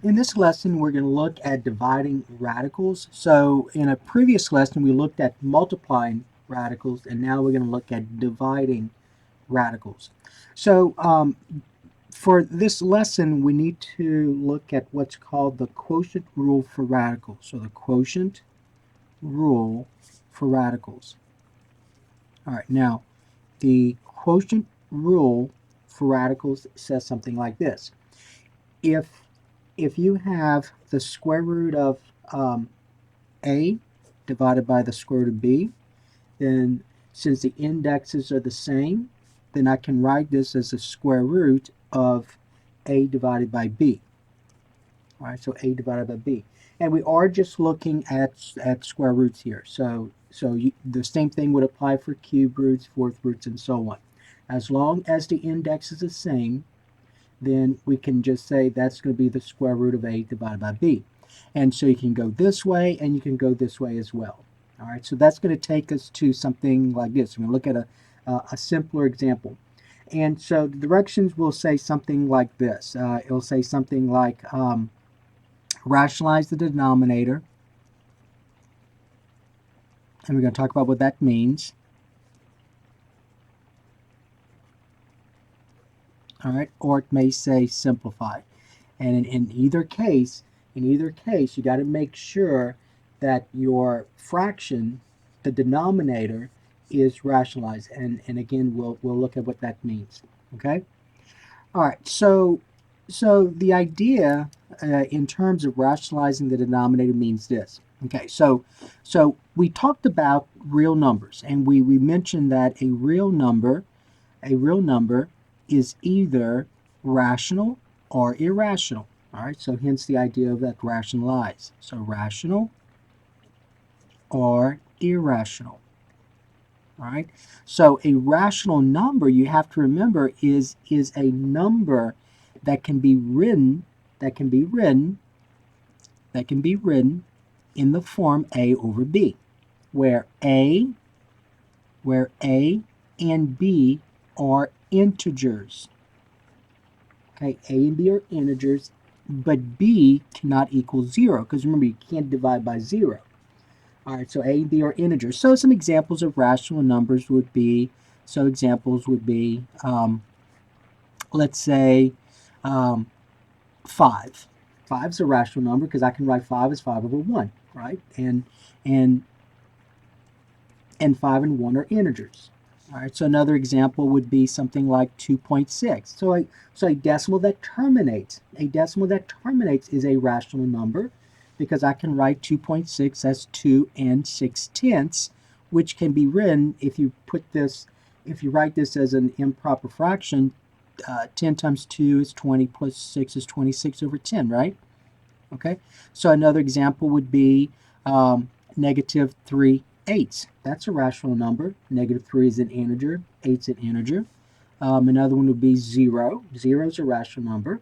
In this lesson, we're going to look at dividing radicals. So in a previous lesson, we looked at multiplying radicals, and now we're going to look at dividing radicals. So for this lesson, we need to look at what's called the quotient rule for radicals. So the quotient rule for radicals. All right, now the quotient rule for radicals says something like this. If you have the square root of a divided by the square root of b, then since the indexes are the same, then I can write this as the square root of a divided by b. All right, so a divided by b. And we are just looking at square roots here. So the same thing would apply for cube roots, fourth roots, and so on. As long as the index is the same, then we can just say that's going to be the square root of a divided by b. And so you can go this way and you can go this way as well. All right, so that's going to take us to something like this. We're going to look at a simpler example. And so the directions will say something like this. It'll say something like rationalize the denominator. And we're going to talk about what that means. All right, or it may say simplify. And in either case, you got to make sure that your fraction, the denominator, is rationalized. And again, we'll look at what that means. Okay. All right. So the idea in terms of rationalizing the denominator means this. Okay. So we talked about real numbers, and we mentioned that a real number is either rational or irrational. All right, so hence the idea of that rationalize. So rational or irrational. All right, so a rational number, you have to remember, is a number that can be written in the form a over b, where a and b are integers. Okay, a and b are integers, but b cannot equal 0, because remember, you can't divide by 0. All right, so a and b are integers. So some examples of rational numbers would be, let's say 5. 5 is a rational number because I can write 5 as 5 over 1, right? And 5 and 1 are integers. All right, so another example would be something like 2.6. So a decimal that terminates. A decimal that terminates is a rational number because I can write 2.6 as 2 and 6/10, which can be written if you write this as an improper fraction. 10 times 2 is 20 plus 6 is 26 over 10, right? Okay, so another example would be negative 3/8. That's a rational number. Negative 3 is an integer. 8 is an integer. Another one would be 0. 0 is a rational number.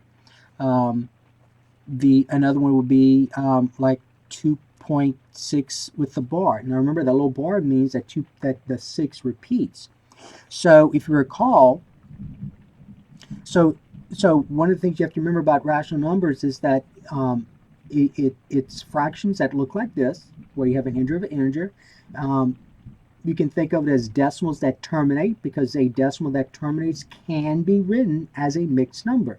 Another one would be like 2.6 with the bar. Now remember, that little bar means that the 6 repeats. So if you recall, so one of the things you have to remember about rational numbers is that it's fractions that look like this, where you have an integer of an integer. You can think of it as decimals that terminate, because a decimal that terminates can be written as a mixed number.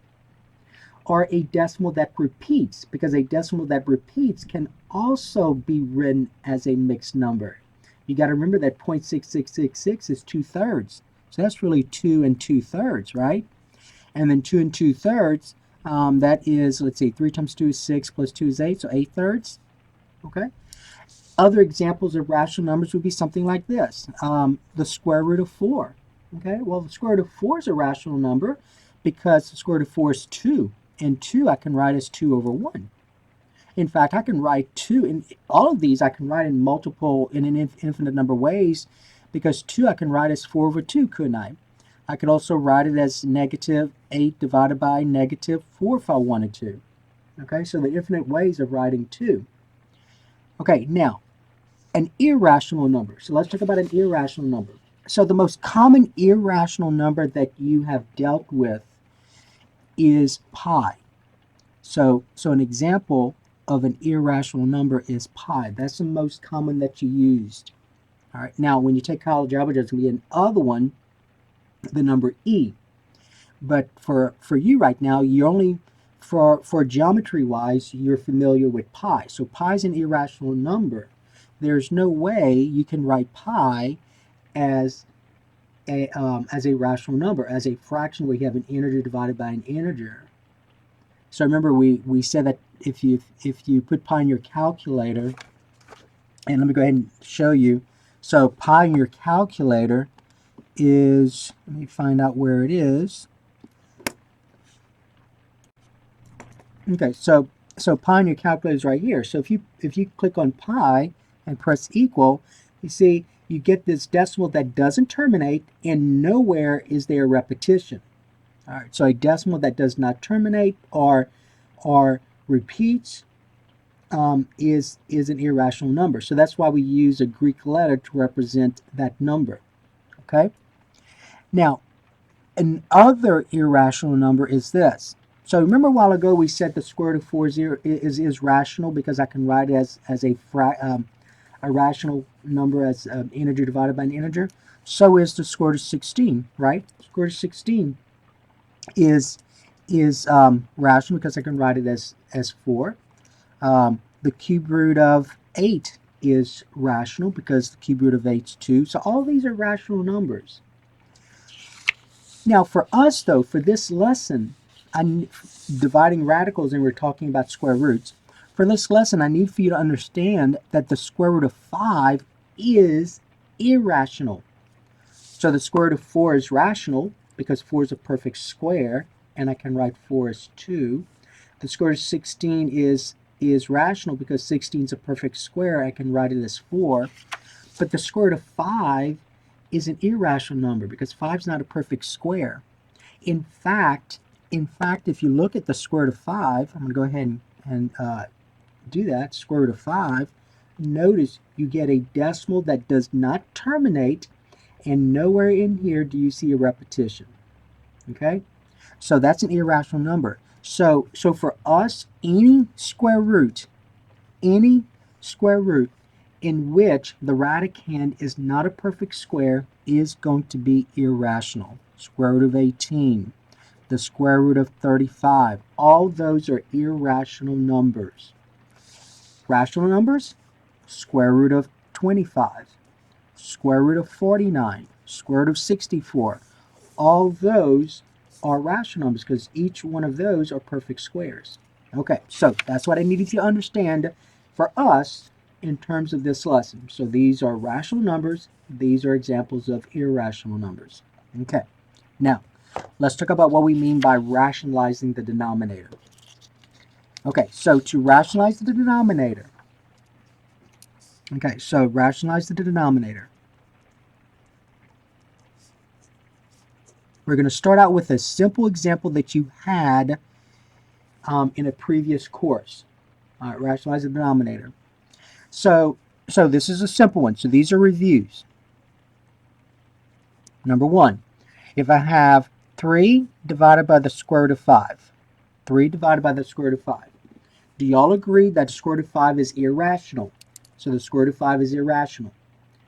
Or a decimal that repeats, because a decimal that repeats can also be written as a mixed number. You got to remember that 0.6666 is 2/3. So that's really 2 and 2/3, right? And then 2 and 2/3, that is, let's see, 3 times 2 is 6 plus 2 is 8, so 8/3. Okay. Other examples of rational numbers would be something like this. The square root of 4. Okay, well, the square root of 4 is a rational number because the square root of 4 is 2. And 2 I can write as 2 over 1. In fact, I can write 2, in all of these I can write in an infinite number of ways, because 2 I can write as 4 over 2, couldn't I? I could also write it as negative 8 divided by negative 4 if I wanted to. Okay, so the infinite ways of writing 2. Okay, now, an irrational number. So let's talk about an irrational number. So the most common irrational number that you have dealt with is pi. So an example of an irrational number is pi. That's the most common that you used. All right. Now, when you take college algebra, there's going to be another one, the number e. But for you right now, you're only, for geometry-wise, you're familiar with pi. So pi is an irrational number. There's no way you can write pi as a rational number, as a fraction where you have an integer divided by an integer. So remember, we said that if you put pi in your calculator, and let me go ahead and show you. So pi in your calculator is, let me find out where it is. Okay, so pi in your calculator is right here. So if you click on pi and press equal, you see you get this decimal that doesn't terminate, and nowhere is there a repetition. All right, so a decimal that does not terminate or repeats is an irrational number. So that's why we use a Greek letter to represent that number. Okay. Now, another irrational number is this. So remember a while ago we said the square root of 4 is rational because I can write it as a rational number as an integer divided by an integer. So is the square root of 16, right? Square root of 16 is rational because I can write it as 4. The cube root of 8 is rational because the cube root of 8 is 2. So all these are rational numbers. Now for us though, for this lesson, I'm dividing radicals and we're talking about square roots. For this lesson, I need for you to understand that the square root of 5 is irrational. So the square root of 4 is rational because 4 is a perfect square, and I can write 4 as 2. The square root of 16 is rational because 16 is a perfect square. I can write it as 4. But the square root of 5 is an irrational number because 5 is not a perfect square. In fact, if you look at the square root of 5, I'm going to go ahead and do that, square root of 5, notice you get a decimal that does not terminate, and nowhere in here do you see a repetition. Okay? So that's an irrational number. So for us, any square root in which the radicand is not a perfect square is going to be irrational. Square root of 18, the square root of 35, all those are irrational numbers. Rational numbers, square root of 25, square root of 49, square root of 64, all those are rational numbers because each one of those are perfect squares. Okay, so that's what I needed you to understand for us in terms of this lesson. So these are rational numbers. These are examples of irrational numbers. Okay, now let's talk about what we mean by rationalizing the denominator. Okay, so to rationalize the denominator, rationalize the denominator. We're going to start out with a simple example that you had in a previous course. All right, rationalize the denominator. So this is a simple one. So these are reviews. Number 1, if I have 3 divided by the square root of 5, 3 divided by the square root of 5, do y'all agree that the square root of 5 is irrational? So the square root of 5 is irrational.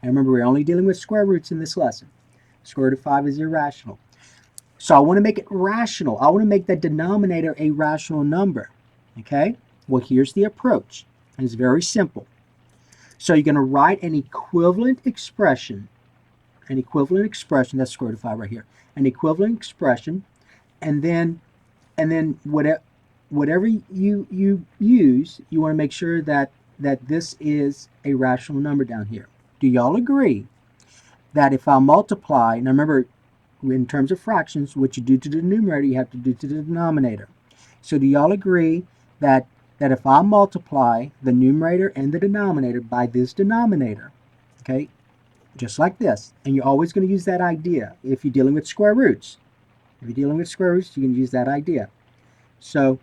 And remember, we're only dealing with square roots in this lesson. Square root of 5 is irrational. So I want to make it rational. I want to make that denominator a rational number. Okay? Well, here's the approach. And it's very simple. So you're going to write an equivalent expression. That's square root of 5 right here. An equivalent expression. And then whatever you use, you want to make sure that this is a rational number down here. Do y'all agree that if I multiply, now remember, in terms of fractions, what you do to the numerator, you have to do to the denominator. So do y'all agree that if I multiply the numerator and the denominator by this denominator, okay, just like this, and you're always going to use that idea if you're dealing with square roots. If you're dealing with square roots, you can use that idea. So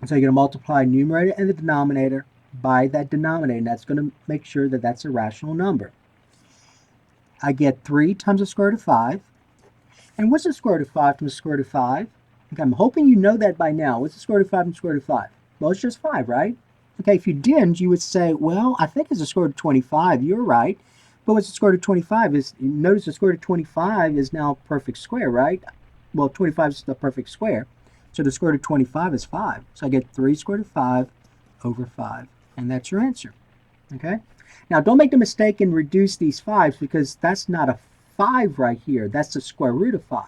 you're going to multiply numerator and the denominator by that denominator, and that's going to make sure that that's a rational number. I get 3 times the square root of 5. And what's the square root of 5 times the square root of 5? Okay, I'm hoping you know that by now. What's the square root of 5 and square root of 5? Well, it's just 5, right? Okay, if you didn't, you would say, well, I think it's the square root of 25. You're right. But what's the square root of 25? Notice the square root of 25 is now a perfect square, right? Well, 25 is the perfect square. So the square root of 25 is 5. So I get 3 square root of 5 over 5. And that's your answer. Okay? Now, don't make the mistake and reduce these 5s because that's not a 5 right here. That's the square root of 5.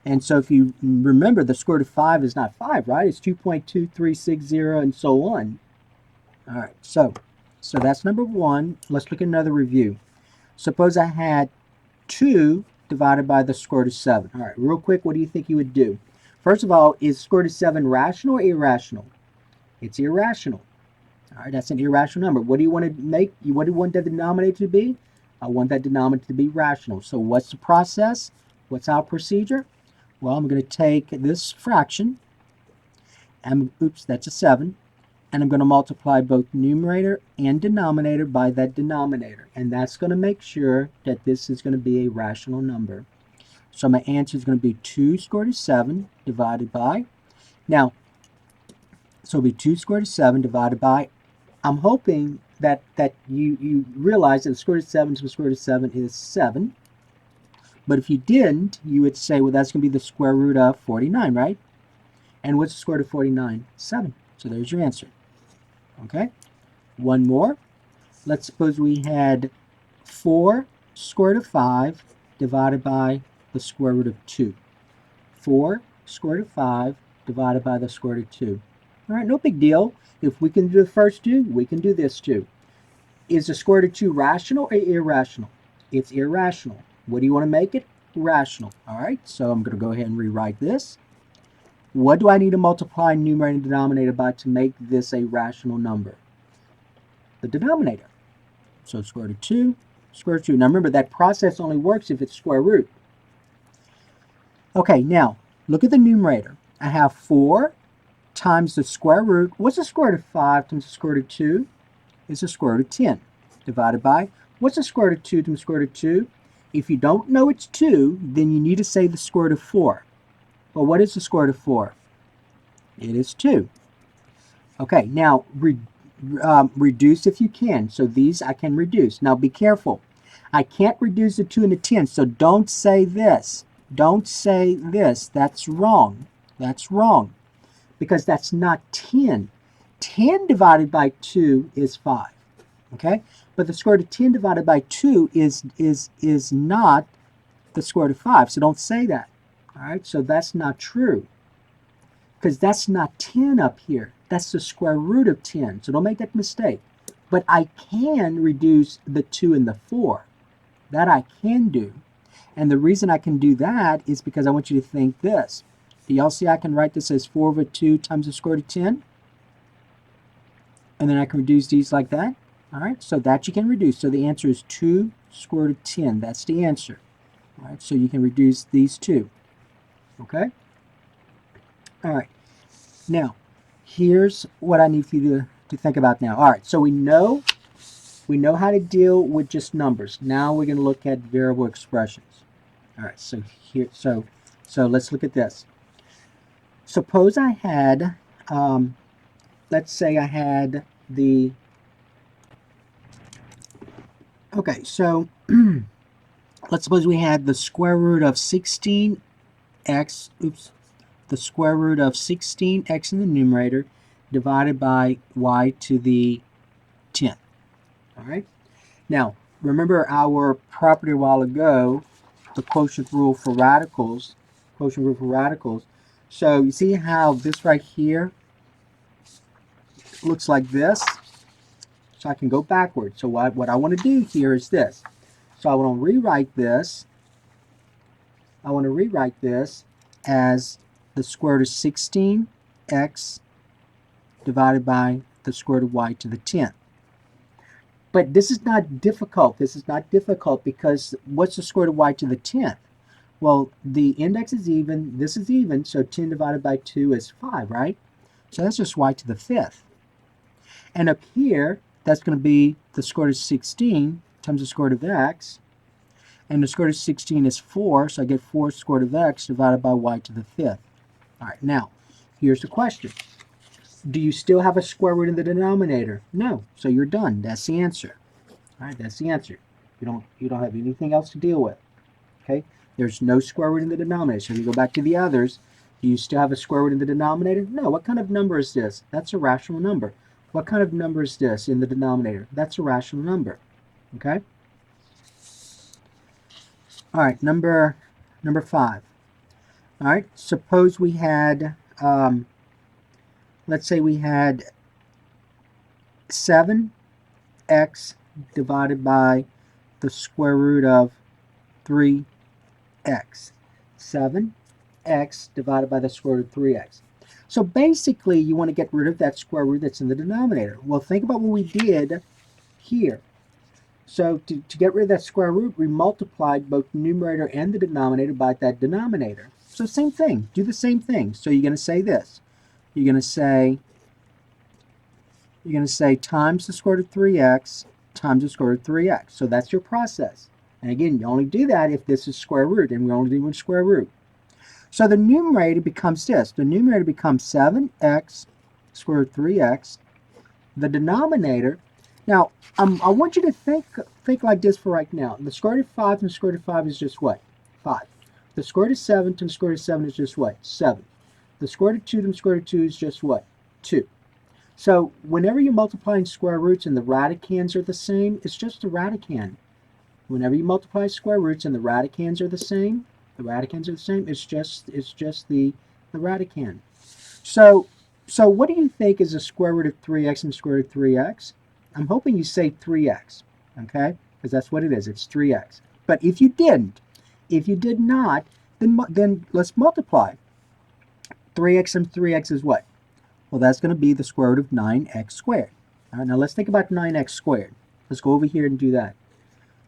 And so if you remember, the square root of 5 is not 5, right? It's 2.2360 and so on. All right, so that's number 1. Let's look at another review. Suppose I had 2 divided by the square root of 7. All right, real quick, what do you think you would do? First of all, is square root of 7 rational or irrational? It's irrational. All right, that's an irrational number. What do you want to make? What do you want that denominator to be? I want that denominator to be rational. So what's the process? What's our procedure? Well, I'm going to take this fraction, and oops, that's a 7, and I'm going to multiply both numerator and denominator by that denominator. And that's going to make sure that this is going to be a rational number. So my answer is going to be 2 square root of 7 divided by, now, so it'll be 2 square root of 7 divided by, I'm hoping that you realize that the square root of 7 to the square root of 7 is 7. But if you didn't, you would say, well, that's going to be the square root of 49, right? And what's the square root of 49? 7. So there's your answer. Okay? One more. Let's suppose we had 4 square root of 5 divided by the square root of 2. 4 square root of 5 divided by the square root of 2. All right, no big deal. If we can do the first two, we can do this too. Is the square root of 2 rational or irrational? It's irrational. What do you want to make it? Rational. All right, so I'm going to go ahead and rewrite this. What do I need to multiply numerator and denominator by to make this a rational number? The denominator. So square root of 2, square root of 2. Now remember, that process only works if it's square root. Okay, now look at the numerator. I have 4 times the square root. What's the square root of 5 times the square root of 2? It's the square root of 10. Divided by, what's the square root of 2 times the square root of 2? If you don't know it's 2, then you need to say the square root of 4. Well, what is the square root of 4? It is 2. Okay, now reduce if you can. So these I can reduce. Now be careful. I can't reduce the 2 and the 10, so don't say this. Don't say this. That's wrong. That's wrong. Because that's not 10. 10 divided by 2 is 5. Okay? But the square root of 10 divided by 2 is not the square root of 5. So don't say that. All right? So that's not true. Because that's not 10 up here. That's the square root of 10. So don't make that mistake. But I can reduce the 2 and the 4. That I can do. And the reason I can do that is because I want you to think this. Do y'all see I can write this as 4 over 2 times the square root of 10? And then I can reduce these like that. All right, so that you can reduce. So the answer is 2 square root of 10. That's the answer. All right, so you can reduce these two. Okay? All right. Now, here's what I need you to think about now. All right, so we know how to deal with just numbers. Now we're going to look at variable expressions. All right, so here, so let's look at this. Suppose I had, let's say I had the, okay, so let's suppose we had the square root of 16x, the square root of 16x in the numerator divided by y to the 10th. All right. Now, remember our property a while ago, the quotient rule for radicals. Quotient rule for radicals. So you see how this right here looks like this? So I can go backwards. So what I want to do here is this. So I want to rewrite this. I want to rewrite this as the square root of 16x divided by the square root of y to the 10th. But this is not difficult. This is not difficult because what's the square root of y to the 10th? Well, the index is even, this is even, so 10 divided by 2 is 5, right? So that's just y to the 5th. And up here, that's going to be the square root of 16 times the square root of x. And the square root of 16 is 4, so I get 4 square root of x divided by y to the 5th. All right, now, here's the question. Do you still have a square root in the denominator? No, so you're done. That's the answer. All right, that's the answer. You don't have anything else to deal with. Okay, there's no square root in the denominator. So if you go back to the others, do you still have a square root in the denominator? No. What kind of number is this? That's a rational number. What kind of number is this in the denominator? That's a rational number. Okay. All right, number 5. All right, suppose we had, let's say we had 7x divided by the square root of 3x. 7x divided by the square root of 3x. So basically, you want to get rid of that square root that's in the denominator. Well, think about what we did here. So to get rid of that square root, we multiplied both the numerator and the denominator by that denominator. So same thing. Do the same thing. So you're going to say this. You're going to say times the square root of 3x times the square root of 3x. So that's your process. And again, you only do that if this is square root, and we're only doing square root. So the numerator becomes this. The numerator becomes 7x square root of 3x. The denominator, now I want you to think like this for right now. The square root of 5 and the square root of 5 is just what? 5. The square root of 7 to the square root of 7 is just what? 7. The square root of 2 to the square root of 2 is just what? 2. So whenever you're multiplying square roots and the radicands are the same, it's just a radicand. Whenever you multiply square roots and the radicands are the same, it's just the radicand. So what do you think is the square root of 3x and the square root of 3x? I'm hoping you say 3x, okay? Because that's what it is. It's 3x. But if you did not, then let's multiply. 3x and 3x is what? Well, that's going to be the square root of 9x squared. All right, now let's think about 9x squared. Let's go over here and do that.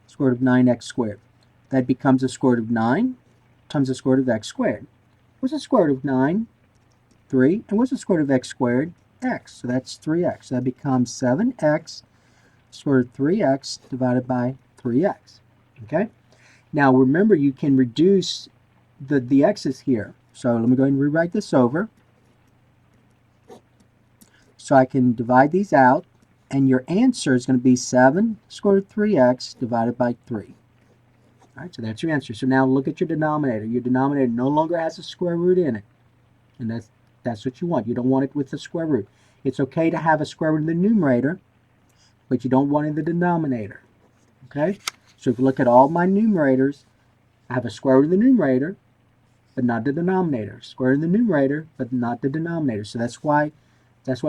Square root of 9x squared. That becomes the square root of 9 times the square root of x squared. What's the square root of 9? 3. And what's the square root of x squared? X. So that's 3x. So that becomes 7x square root of 3x divided by 3x. Okay? Now remember, you can reduce the x's here. So let me go ahead and rewrite this over. So I can divide these out, and your answer is going to be 7 square root of 3x divided by 3. All right, so that's your answer. So now look at your denominator. Your denominator no longer has a square root in it. And that's what you want. You don't want it with the square root. It's okay to have a square root in the numerator, but you don't want it in the denominator. Okay? So if you look at all my numerators, I have a square root in the numerator, but not the denominator. Square root in the numerator, but not the denominator. So that's what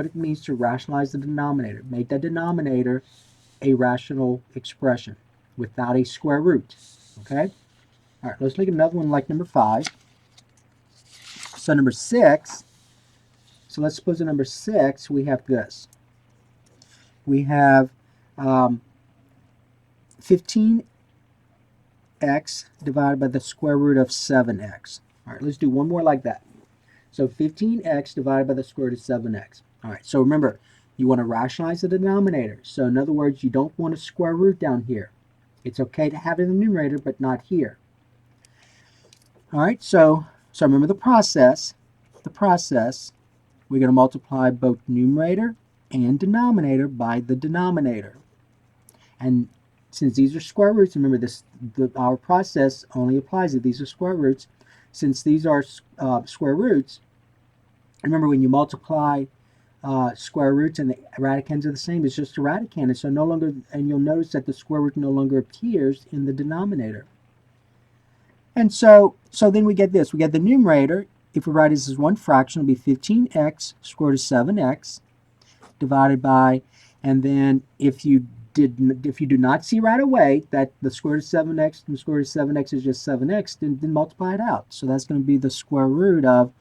it means to rationalize the denominator. Make that denominator a rational expression without a square root. Okay? All right, let's look at another one like number 5. So number 6, so let's suppose in number 6 we have this. We have 15x divided by the square root of 7x. All right, let's do one more like that. So 15x divided by the square root of 7x. All right, so remember, you want to rationalize the denominator. So in other words, you don't want a square root down here. It's okay to have it in the numerator, but not here. All right, so remember the process. We're going to multiply both numerator and denominator by the denominator. And since these are square roots, remember our process only applies if these are square roots. Since these are square roots, remember when you multiply square roots and the radicands are the same, it's just a radicand. And so no longer, and you'll notice that the square root no longer appears in the denominator. And so then we get this. We get the numerator. If we write this as one fraction, it'll be 15x square root of 7x divided by, and then if you do not see right away that the square root of 7x and the square root of 7x is just 7x, then multiply it out. So that's going to be the square root of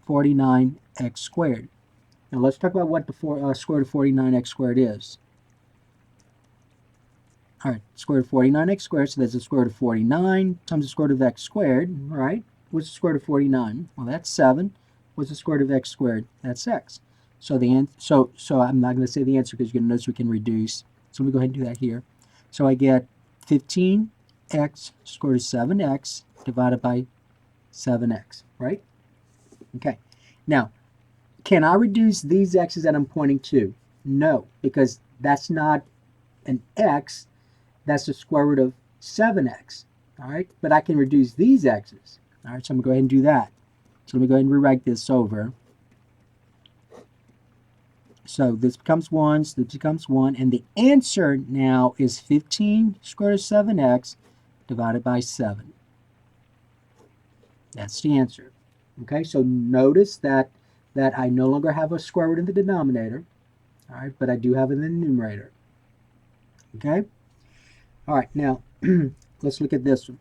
49x squared. Now let's talk about what the square root of 49x squared is. All right, square root of 49x squared, so that's the square root of 49 times the square root of x squared, all right? What's the square root of 49? Well, that's 7. What's the square root of x squared? That's x. So I'm not going to say the answer because you're going to notice we can reduce. So let me go ahead and do that here. So I get 15x square root of 7x divided by 7x, right? Okay. Now, can I reduce these x's that I'm pointing to? No, because that's not an x, that's the square root of 7x. All right, but I can reduce these x's. All right, so I'm going to go ahead and do that. So let me go ahead and rewrite this over. So this becomes 1, so this becomes 1, and the answer now is 15 square root of 7x divided by 7. That's the answer. Okay, so notice that I no longer have a square root in the denominator, all right, but I do have it in the numerator. Okay? All right, now let's look at this one.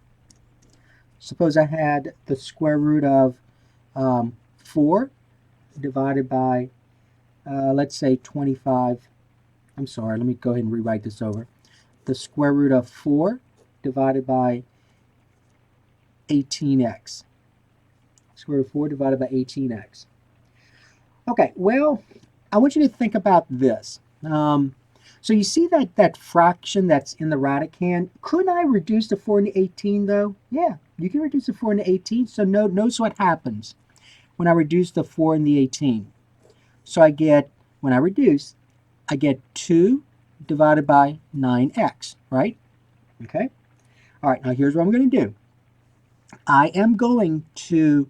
Suppose I had the square root of 4 divided by, let's say 25. I'm sorry, let me go ahead and rewrite this over. The square root of 4 divided by 18x. Square root of 4 divided by 18x. Okay, well, I want you to think about this. So you see that fraction that's in the radicand? Couldn't I reduce the 4 into 18 though? Yeah, you can reduce the 4 into 18. So notice what happens when I reduce the 4 and the 18. So I get, when I reduce, I get 2 divided by 9x, right? Okay? All right, now here's what I'm going to do. I am going to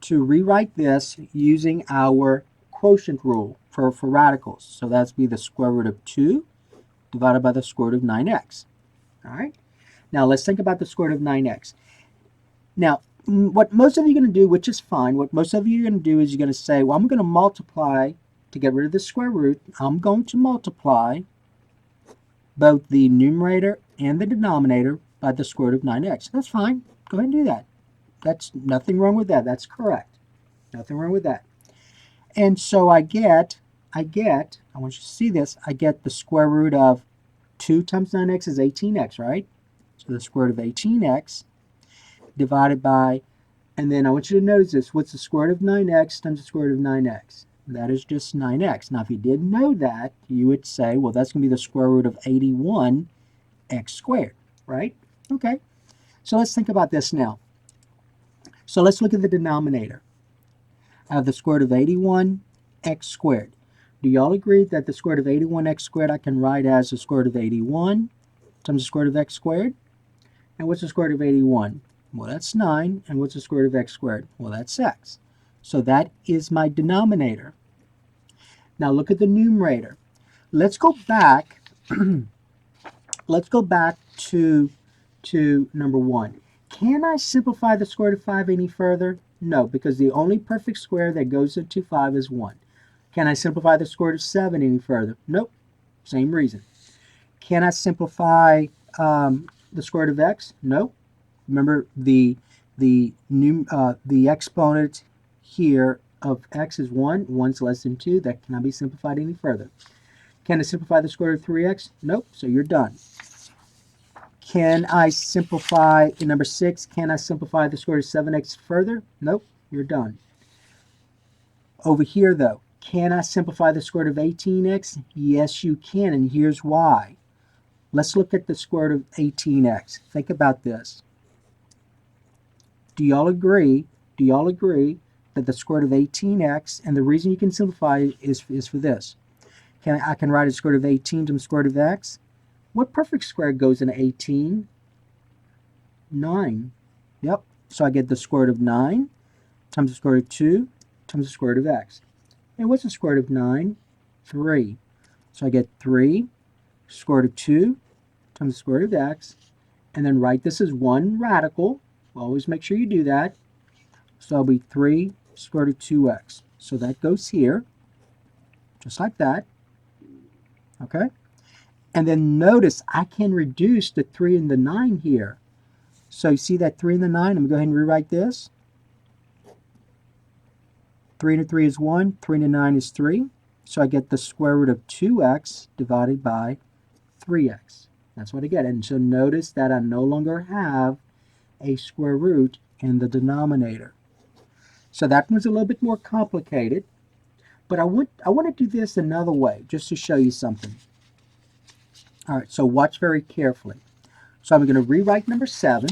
rewrite this using our quotient rule for radicals. So that's be the square root of 2 divided by the square root of 9x. All right? Now let's think about the square root of 9x. Now, what most of you are going to do, which is fine, what most of you are going to do is you're going to say, well, I'm going to multiply to get rid of the square root. I'm going to multiply both the numerator and the denominator by the square root of 9x. That's fine. Go ahead and do that. That's nothing wrong with that. That's correct. Nothing wrong with that. And so I want you to see this, I get the square root of 2 times 9x is 18x, right? So the square root of 18x divided by, and then I want you to notice this, what's the square root of 9x times the square root of 9x? That is just 9x. Now if you didn't know that, you would say, well, that's going to be the square root of 81x squared, right? Okay, so let's think about this now. So let's look at the denominator. I have the square root of 81x squared. Do y'all agree that the square root of 81x squared I can write as the square root of 81 times the square root of x squared? And what's the square root of 81? Well, that's 9. And what's the square root of x squared? Well, that's x. So that is my denominator. Now look at the numerator. Let's go back. Let's go back to number 1. Can I simplify the square root of 5 any further? No, because the only perfect square that goes into 5 is 1. Can I simplify the square root of 7 any further? Nope. Same reason. Can I simplify the square root of x? Nope. Remember the exponent here of x is 1. 1's less than 2. That cannot be simplified any further. Can I simplify the square root of 3x? Nope. So you're done. Can I simplify, in number 6, can I simplify the square root of 7x further? Nope. You're done. Over here, though, can I simplify the square root of 18x? Yes, you can, and here's why. Let's look at the square root of 18x. Think about this. Do y'all agree that the square root of 18x, and the reason you can simplify is for this. I can write a square root of 18 times the square root of x. What perfect square goes into 18? 9. Yep. So I get the square root of 9 times the square root of 2 times the square root of x. And what's the square root of 9? 3. So I get 3 square root of 2 times the square root of x. And then write this as one radical. Always make sure you do that. So it'll be 3 square root of 2x. So that goes here, just like that. Okay? And then notice I can reduce the 3 and the 9 here. So you see that 3 and the 9? I'm going to go ahead and rewrite this. 3 into 3 is 1. 3 into 9 is 3. So I get the square root of 2x divided by 3x. That's what I get. And so notice that I no longer have a square root in the denominator. So that one's a little bit more complicated. But I want to do this another way, just to show you something. All right, so watch very carefully. So I'm going to rewrite number 7.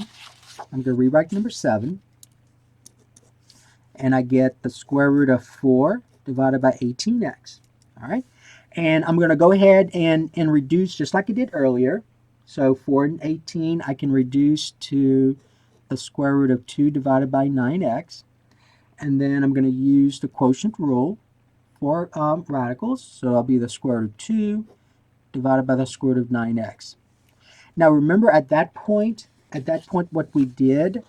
and I get the square root of 4 divided by 18x. All right, and I'm going to go ahead and reduce just like I did earlier. So 4 and 18 I can reduce to the square root of 2 divided by 9x. And then I'm going to use the quotient rule for radicals. So that'll be the square root of 2 divided by the square root of 9x. Now remember at that point what we did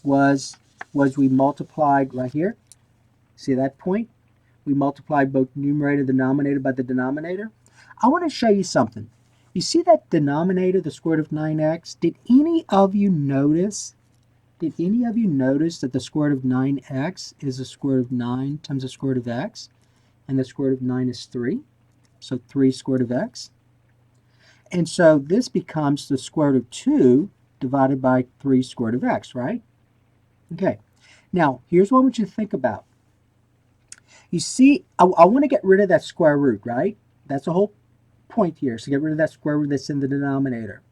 was we multiplied right here. See that point? We multiplied both numerator and denominator by the denominator. I want to show you something. You see that denominator, the square root of 9x? Did any of you notice that the square root of 9x is the square root of 9 times the square root of x? And the square root of 9 is 3. So 3 square root of x. And so this becomes the square root of 2 divided by 3 square root of x, right? Okay. Now, here's what I want you to think about. You see, I want to get rid of that square root, right? That's the whole point here. So get rid of that square root that's in the denominator.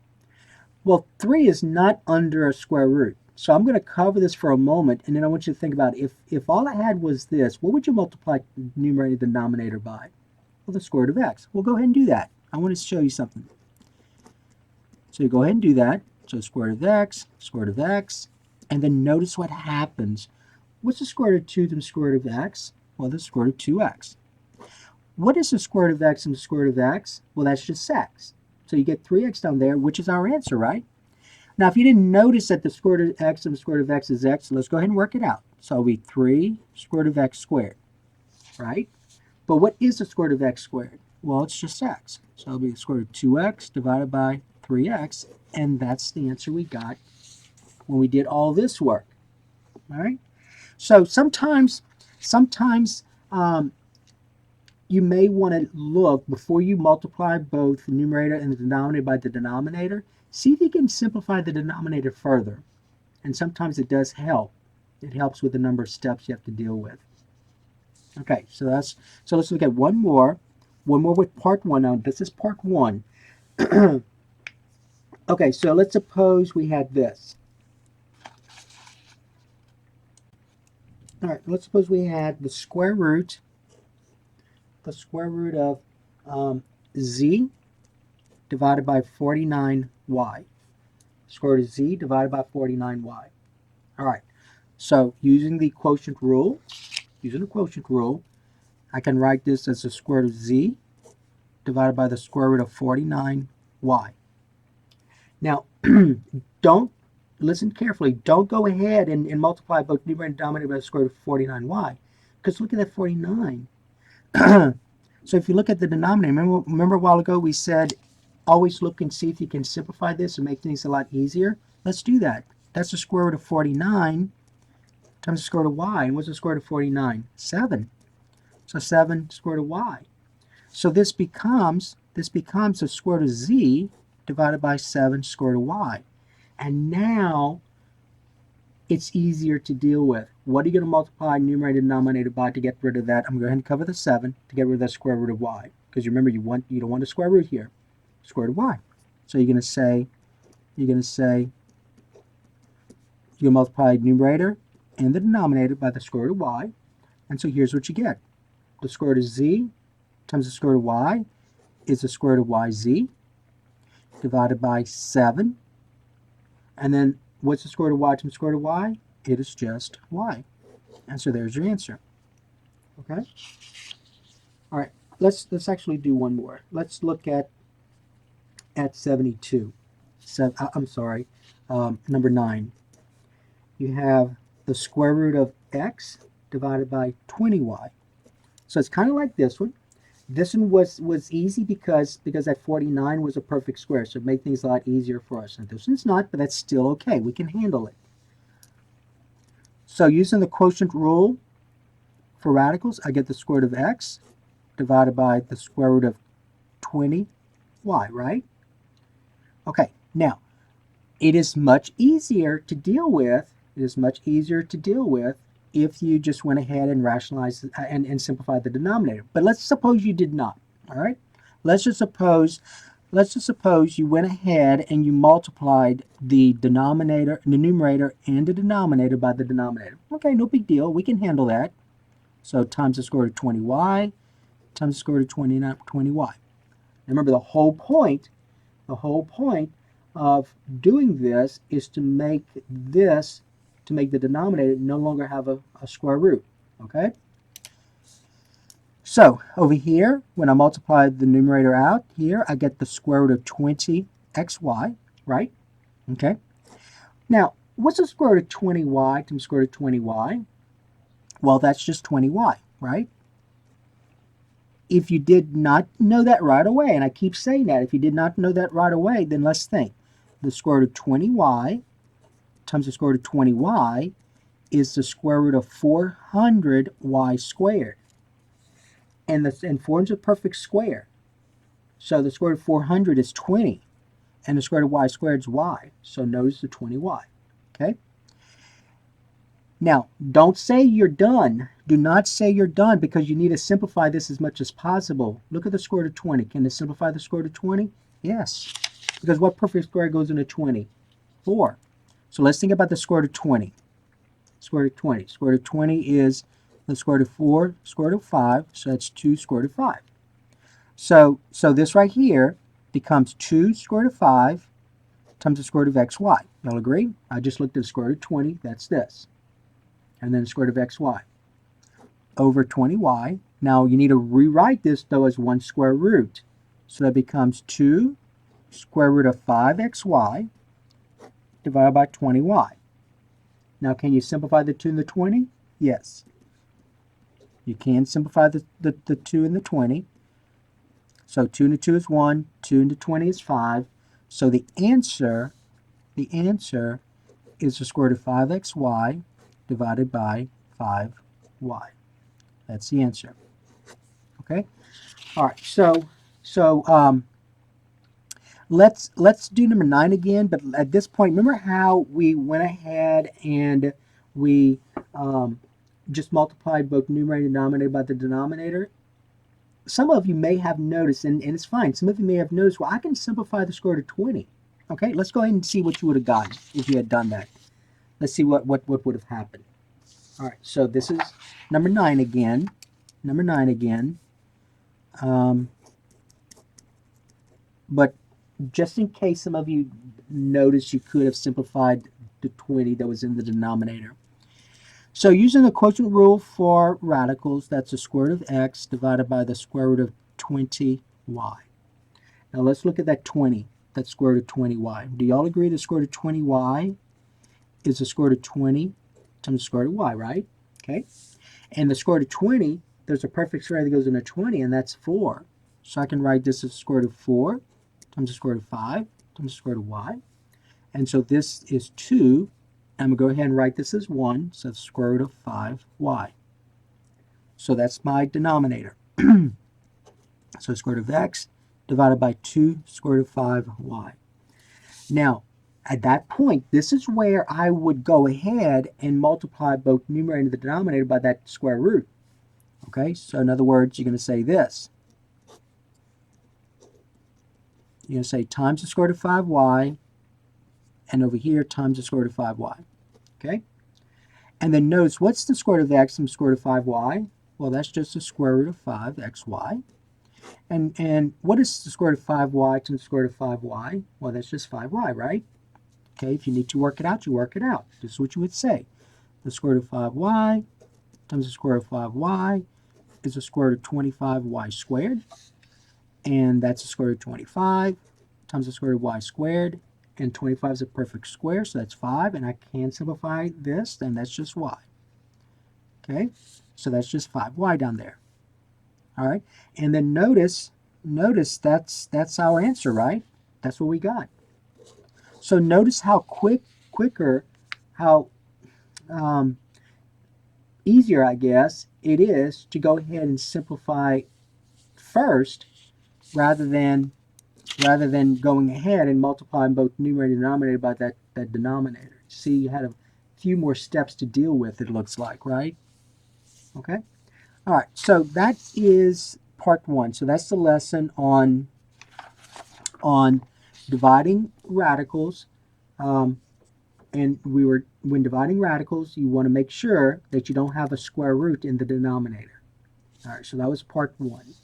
Well, 3 is not under a square root. So I'm going to cover this for a moment, and then I want you to think about if all I had was this, what would you multiply numerator and denominator by? Well, the square root of x. Well, go ahead and do that. I want to show you something. So you go ahead and do that. So square root of x, square root of x, and then notice what happens. What's the square root of 2 times the square root of x? Well, the square root of 2x. What is the square root of x and the square root of x? Well, that's just x. So you get 3x down there, which is our answer, right? Now, if you didn't notice that the square root of x and the square root of x is x, let's go ahead and work it out. So it'll be 3 square root of x squared, right? But what is the square root of x squared? Well, it's just x. So it'll be the square root of 2x divided by 3x, and that's the answer we got when we did all this work. All right? So sometimes you may want to look, before you multiply both the numerator and the denominator by the denominator, see if you can simplify the denominator further. And sometimes it does help. It helps with the number of steps you have to deal with. Okay, so let's look at one more with part 1. Now, this is part 1. Okay, so let's suppose we had this. All right, let's suppose we had the square root of z divided by 49y. Square root of z divided by 49y. All right, so using the quotient rule, I can write this as the square root of z divided by the square root of 49y. Now, don't listen carefully. Don't go ahead and multiply both numerator and denominator by the square root of 49y, because look at that 49. So if you look at the denominator, remember a while ago we said always look and see if you can simplify this and make things a lot easier. Let's do that. That's the square root of 49 times the square root of y. And what's the square root of 49? 7. So 7 square root of y. So this becomes the square root of z divided by 7 square root of y. And now it's easier to deal with. What are you going to multiply numerator and denominator by to get rid of that? I'm going to go ahead and cover the 7 to get rid of that square root of y. Because remember, you don't want a square root here. Square root of y. So you're going to multiply numerator and the denominator by the square root of y. And so here's what you get. The square root of z times the square root of y is the square root of yz divided by 7. And then what's the square root of y times the square root of y? It is just y. And so there's your answer. Okay? All right, let's actually do one more. Let's look at 72. Number 9. You have the square root of x divided by 20y. So it's kind of like this one. This one was easy because that 49 was a perfect square, so it made things a lot easier for us. And this one's not, but that's still okay. We can handle it. So using the quotient rule for radicals, I get the square root of x divided by the square root of 20y, right? Okay, now, it is much easier to deal with if you just went ahead and rationalized and simplified the denominator. But let's suppose you did not, all right? Let's just suppose let's just suppose you went ahead and you multiplied the numerator and the denominator by the denominator. Okay, no big deal. We can handle that. So times the square root of 20y times the square root of 20y. Remember, the whole point of doing this is to make the denominator no longer have a square root. Okay? So over here, when I multiply the numerator out here, I get the square root of 20xy, right? Okay. Now, what's the square root of 20y times the square root of 20y? Well, that's just 20y, right? If you did not know that right away, and I keep saying that, if you did not know that right away, then let's think. The square root of 20y times the square root of 20y is the square root of 400y squared. And 400 is a perfect square. So the square root of 400 is 20. And the square root of y squared is y. So notice the 20y. Okay? Now, don't say you're done. Do not say you're done, because you need to simplify this as much as possible. Look at the square root of 20. Can it simplify the square root of 20? Yes. Because what perfect square goes into 20? 4. So let's think about the square root of 20. Square root of 20. Square root of 20 is the square root of 4, square root of 5, so that's 2 square root of 5. So this right here becomes 2 square root of 5 times the square root of xy. Y'all agree? I just looked at the square root of 20, that's this. And then the square root of xy over 20y. Now you need to rewrite this, though, as one square root. So that becomes 2 square root of 5xy divided by 20y. Now, can you simplify the 2 and the 20? Yes. You can simplify the 2 and the 20. So 2 into 2 is 1, 2 into 20 is 5. So the answer is the square root of 5xy divided by 5y. That's the answer. Okay? All right, so let's do number 9 again, but at this point, remember how we went ahead and we just multiplied both numerator and denominator by the denominator? Some of you may have noticed, and it's fine, some of you may have noticed, well, I can simplify the square root of 20. Okay, let's go ahead and see what you would have gotten if you had done that. Let's see what would have happened. All right, so this is number 9 again. Number 9 again. But just in case some of you noticed, you could have simplified the 20 that was in the denominator. So using the quotient rule for radicals, that's the square root of x divided by the square root of 20y. Now let's look at that 20, that square root of 20y. Do y'all agree the square root of 20y is the square root of 20 times the square root of y, right? Okay. And the square root of 20, there's a perfect square that goes into 20, and that's 4. So I can write this as the square root of 4 times the square root of 5 times the square root of y. And so this is 2. I'm going to go ahead and write this as 1, so that's the square root of 5y. So that's my denominator. So square root of x divided by 2 square root of 5y. Now, at that point, this is where I would go ahead and multiply both numerator and the denominator by that square root. Okay, so in other words, you're going to say this. You're going to say times the square root of 5y, and over here times the square root of 5y. Okay? And then notice, what's the square root of x and the square root of 5y? Well, that's just the square root of 5xy. And what is the square root of 5y times the square root of 5y? Well, that's just 5y, right? Okay, if you need to work it out, you work it out. This is what you would say. The square root of 5y times the square root of 5y is the square root of 25y squared. And that's the square root of 25 times the square root of y squared. And 25 is a perfect square, so that's 5. And I can simplify this, then that's just y. Okay, so that's just 5y down there. All right, and then notice that's our answer, right? That's what we got. So notice how easier, I guess, it is to go ahead and simplify first rather than going ahead and multiplying both numerator and denominator by that denominator. See, you had a few more steps to deal with, it looks like, right? Okay. All right, so that is part 1. So that's the lesson on on dividing radicals. And when dividing radicals, you want to make sure that you don't have a square root in the denominator. All right, so that was part 1.